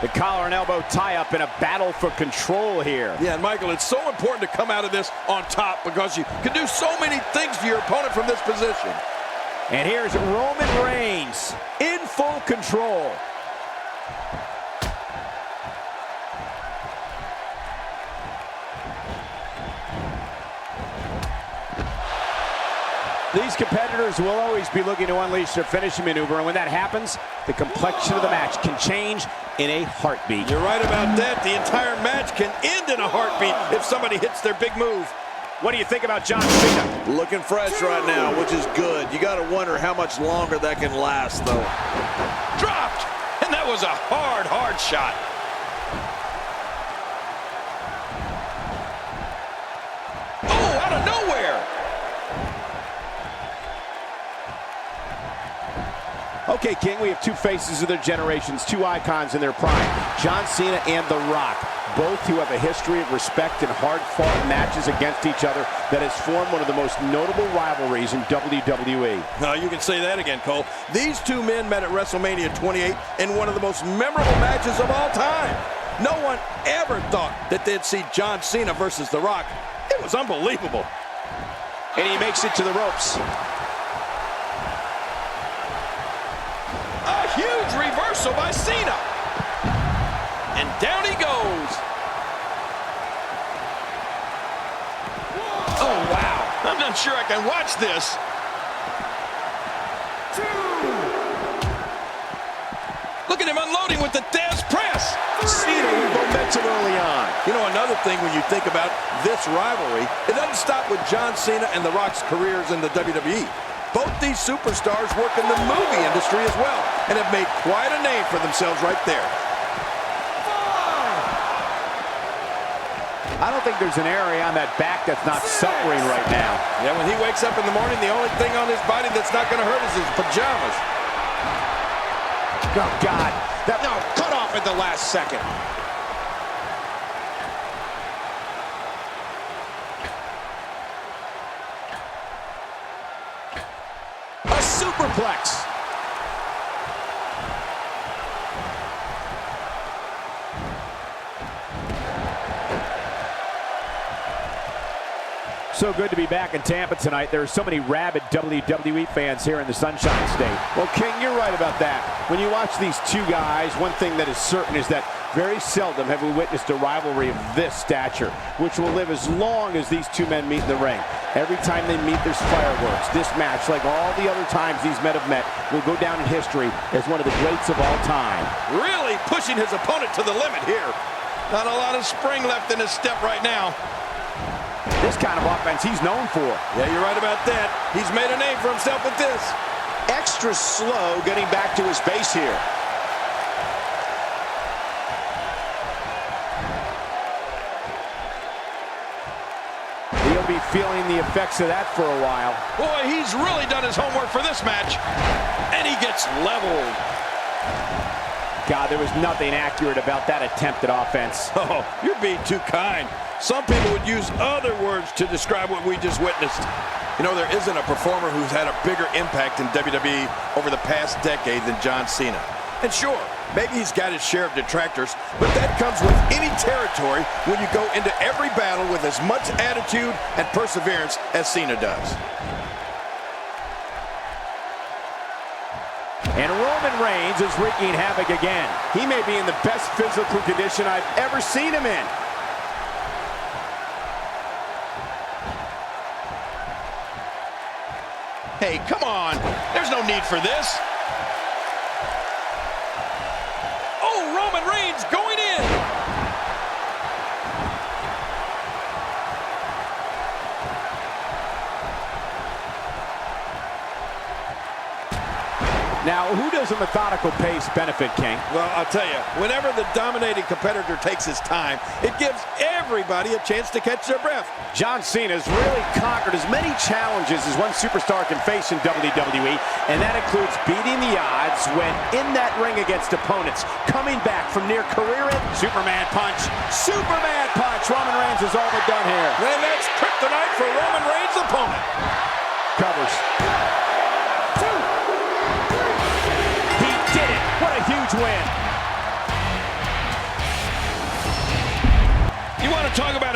The collar and elbow tie-up in a battle for control here. Yeah, and Michael, it's so important to come out of this on top because you can do so many things to your opponent from this position. And here's Roman Reigns in full control. These competitors will always be looking to unleash their finishing maneuver, and when that happens, the complexion of the match can change in a heartbeat. You're right about that. The entire match can end in a heartbeat if somebody hits their big move. What do you think about John Cena? Looking fresh right now, which is good. You got to wonder how much longer that can last, though. Dropped! And that was a hard shot. Oh, out of nowhere! Okay, King, we have two faces of their generations, two icons in their prime, John Cena and The Rock, both who have a history of respect and hard-fought matches against each other that has formed one of the most notable rivalries in WWE. No, you can say that again, Cole. These two men met at WrestleMania 28 in one of the most memorable matches of all time. No one ever thought that they'd see John Cena versus The Rock. It was unbelievable. And he makes it to the ropes. A huge reversal by Cena. And down he goes. Oh, wow. I'm not sure I can watch this. Look at him unloading with the Dez press. Cena with momentum early on. You know, another thing when you think about this rivalry, it doesn't stop with John Cena and The Rock's careers in the WWE. Both these superstars work in the movie industry as well and have made quite a name for themselves right there. I don't think there's an area on that back that's not suffering right now. Yeah, when he wakes up in the morning, the only thing on his body that's not going to hurt is his pajamas. Oh, God. No, cut off at the last second. A superplex. So good to be back in Tampa tonight. There are so many rabid WWE fans here in the Sunshine State. Well, King, you're right about that. When you watch these two guys, one thing that is certain is that very seldom have we witnessed a rivalry of this stature, which will live as long as these two men meet in the ring. Every time they meet, there's fireworks. This match, like all the other times these men have met, will go down in history as one of the greats of all time. Really pushing his opponent to the limit here. Not a lot of spring left in his step right now. This kind of offense he's known for. Yeah, you're right about that. He's made a name for himself with this. Extra slow getting back to his base here. He'll be feeling the effects of that for a while. Boy, he's really done his homework for this match. And he gets leveled. God, there was nothing accurate about that attempted offense. Oh, you're being too kind. Some people would use other words to describe what we just witnessed. You know, there isn't a performer who's had a bigger impact in WWE over the past decade than John Cena. And sure, maybe he's got his share of detractors, but that comes with any territory when you go into every battle with as much attitude and perseverance as Cena does. And Roman Reigns is wreaking havoc again. He may be in the best physical condition I've ever seen him in. Hey, come on. There's no need for this. Oh, Roman Reigns going in. Now, who does a methodical pace benefit, King? Well, I'll tell you, whenever the dominating competitor takes his time, it gives everybody a chance to catch their breath. John Cena has really conquered as many challenges as one superstar can face in WWE, and that includes beating the odds when in that ring against opponents, coming back from near career-end Superman punch. Superman punch! Roman Reigns is all but done here. And that's kryptonite for Roman Reigns' opponent. Covers. What a huge win.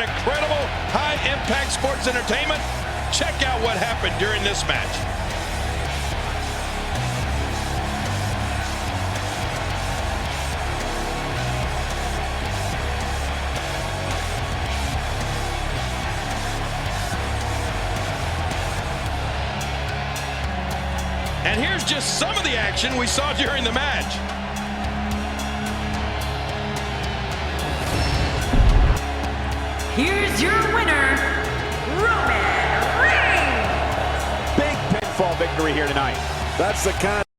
incredible high-impact sports entertainment? Check out what happened during this match. And here's just some of the action we saw during the match. Here's your winner, Roman Reigns. Big pinfall victory here tonight. That's the kind